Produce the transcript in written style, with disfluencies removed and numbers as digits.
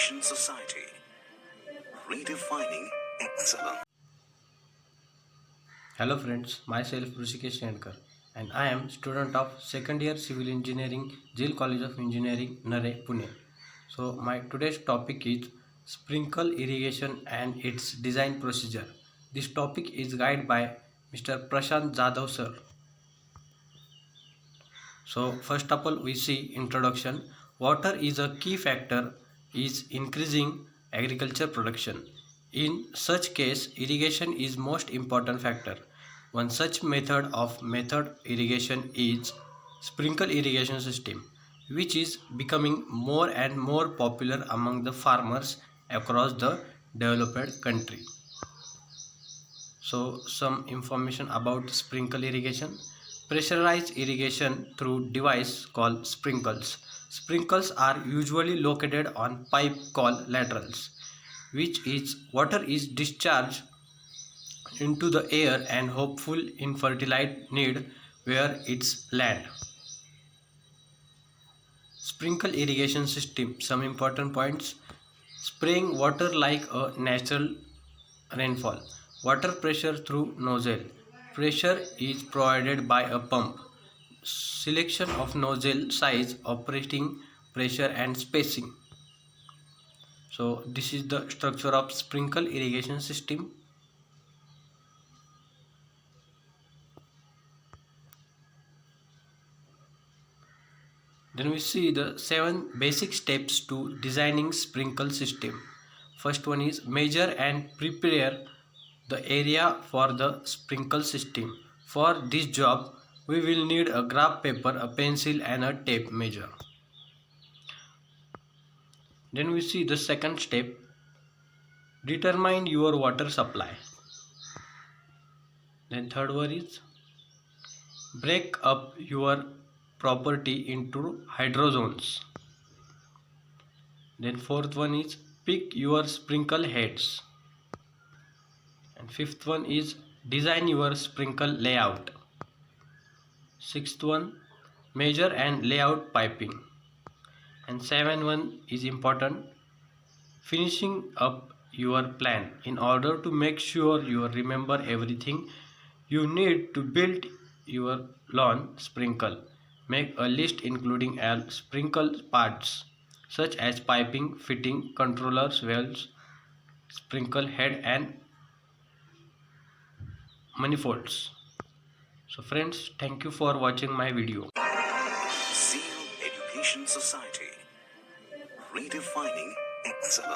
Education Society, redefining excellence. Hello friends, myself Rishikesh Shendkar and I am student of second year civil engineering, Jil College of Engineering, Nare, Pune. So my today's topic is sprinkle irrigation and its design procedure. This topic is guided by Mr. Prashant Jadhav sir. So first of all we see introduction. Water is a key factor is increasing agriculture production. In such case irrigation is most important factor. One such method irrigation is sprinkle irrigation system, which is becoming more and more popular among the farmers across the developed country. So some information about sprinkle irrigation. Pressurized irrigation through device called sprinkles. Sprinkles are usually located on pipe called laterals, which is water is discharged into the air and hopeful in fertilized need where it's land. Sprinkle irrigation system. Some important points. Spraying water like a natural rainfall. Water pressure through nozzle. Pressure is provided by a pump. Selection of nozzle size, operating pressure and spacing. So this is the structure of sprinkle irrigation system. Then we see the 7 basic steps to designing sprinkle system. First one is measure and prepare the area for the sprinkle system. For this job, we will need a graph paper, a pencil and a tape measure. Then we see the second step, determine your water supply. Then third one is break up your property into hydrozones. Then fourth one is pick your sprinkle heads. And fifth one is design your sprinkle layout. Sixth one, measure and layout piping. And seventh one is important, finishing up your plan. In order to make sure you remember everything you need to build your lawn sprinkle, make a list including all sprinkle parts such as piping, fitting, controllers, valves, sprinkle head and manifolds. So friends, thank you for watching my video. Zeal Education Society, redefining excellence.